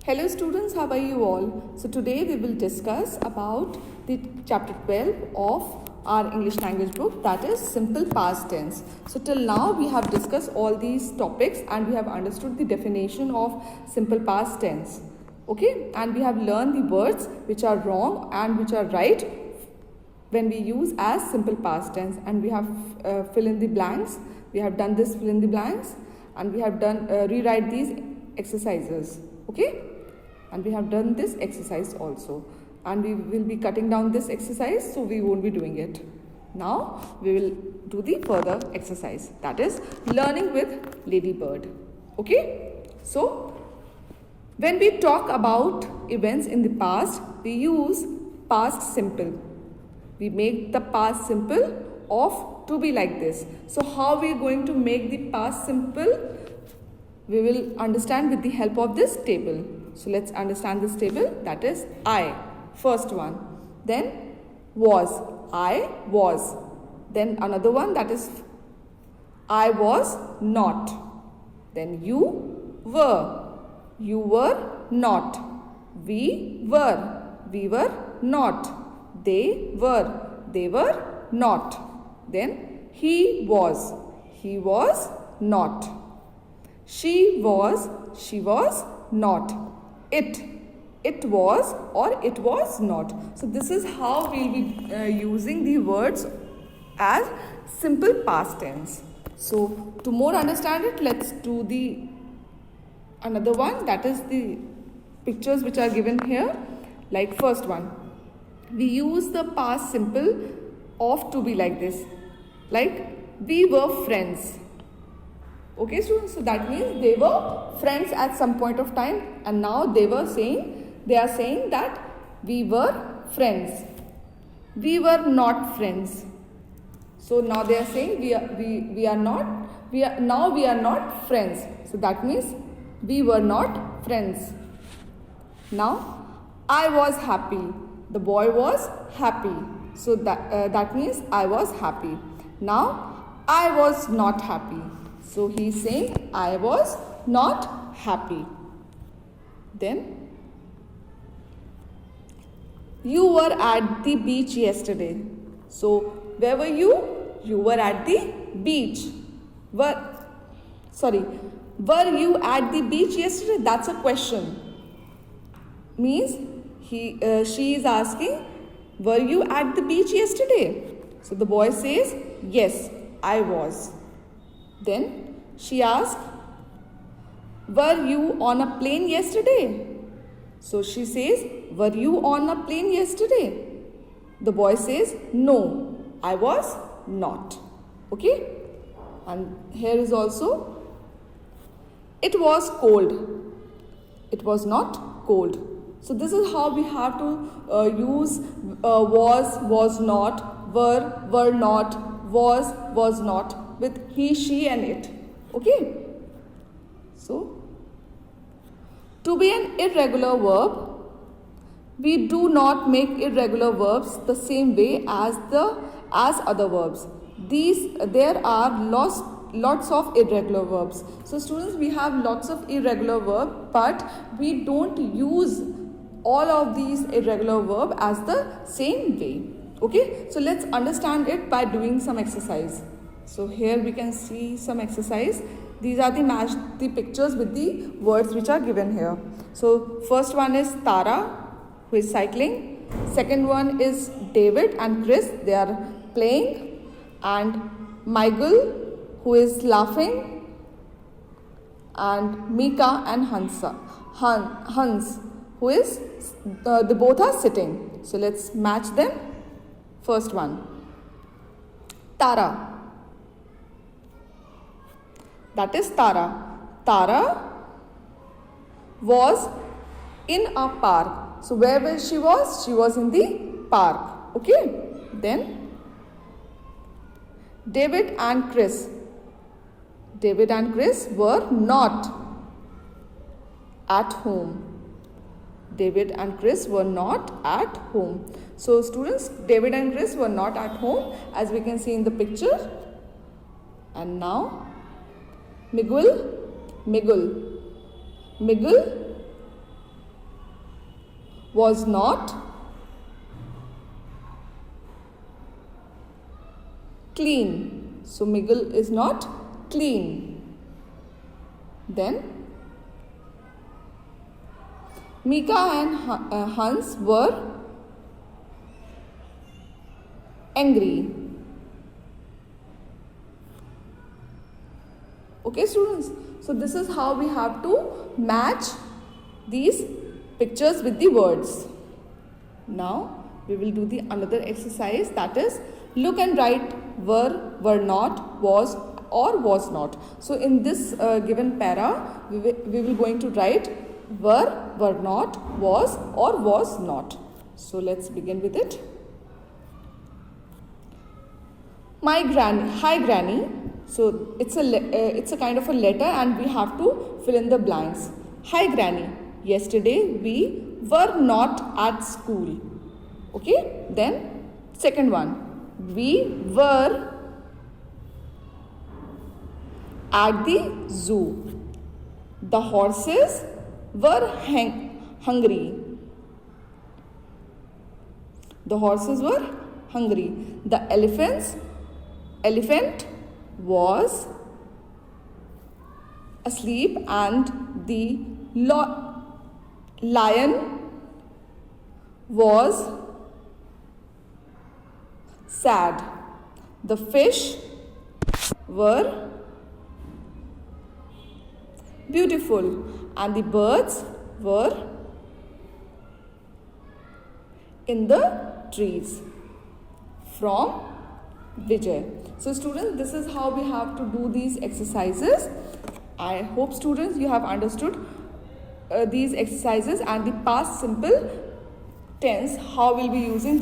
Hello students, how are you all? So today we will discuss about the chapter 12 of our English language book, that is simple past tense. So till now we have discussed all these topics and we have understood the definition of simple past tense. Okay, and we have learned the words which are wrong and which are right when we use as simple past tense, and we have fill in the blanks. We have done this fill in the blanks and we have done rewrite these exercises. Okay, and we have done this exercise also, and we will be cutting down this exercise, so we won't be doing it. Now we will do the further exercise, that is learning with Ladybird. Okay, so when we talk about events in the past, we use past simple. We make the past simple of to be like this. So how we are going to make the past simple? We will understand with the help of this table. So let's understand this table. That is I, first one. Then was, I was. Then another one, that is I was not. Then you were not. We were not. They were not. Then he was not. She was not. It was or it was not. So this is how we will be using the words as simple past tense. So to more understand it, let's do the another one, that is the pictures which are given here. Like first one, we use the past simple of to be like this, like we were friends. Okay students, so that means they were friends at some point of time, and now they are saying that we were friends. We were not friends. So now they are saying we are not friends. So that means we were not friends. Now I was happy. The boy was happy. So that means I was happy. Now I was not happy. So he is saying I was not happy. Then you were at the beach yesterday. So where were you? You were at the beach. Were you at the beach yesterday? That's a question. Means she is asking, were you at the beach yesterday? So the boy says, yes, I was. Then she asked, were you on a plane yesterday? So she says, were you on a plane yesterday? The boy says, no, I was not. Okay? And here is also, it was cold. It was not cold. So this is how we have to use was not, were not, was not with he, she and it. Okay. So to be an irregular verb, we do not make irregular verbs the same way as other verbs. There are lots of irregular verbs. So students, we have lots of irregular verbs, but we don't use all of these irregular verbs as the same way. Okay, so let's understand it by doing some exercise. So here we can see some exercise. These are the pictures with the words which are given here. So first one is Tara, who is cycling. Second one is David and Chris, they are playing. And Michael, who is laughing. And Mika and Hans, who is, the both are sitting. So let's match them. First one, Tara. That is Tara. Tara was in a park. So where she was? She was in the park. Okay. Then David and Chris. David and Chris were not at home. David and Chris were not at home. So students, David and Chris were not at home, as we can see in the picture. And now Miguel was not clean. So Miguel is not clean. Then Mika and Hans were angry. Okay, students, so this is how we have to match these pictures with the words. Now we will do the another exercise, that is look and write were not, was or was not. So in this given para we will going to write were not, was or was not. So let's begin with it. My granny, hi granny. So it's a kind of a letter and we have to fill in the blanks. Hi granny, yesterday we were not at school. Okay, then second one, we were at the zoo. The horses were hungry. The horses were hungry. The elephant was asleep and the lion was sad. The fish were beautiful and the birds were in the trees. From Vijay. So students, this is how we have to do these exercises. I hope students you have understood these exercises and the past simple tense how we'll be using.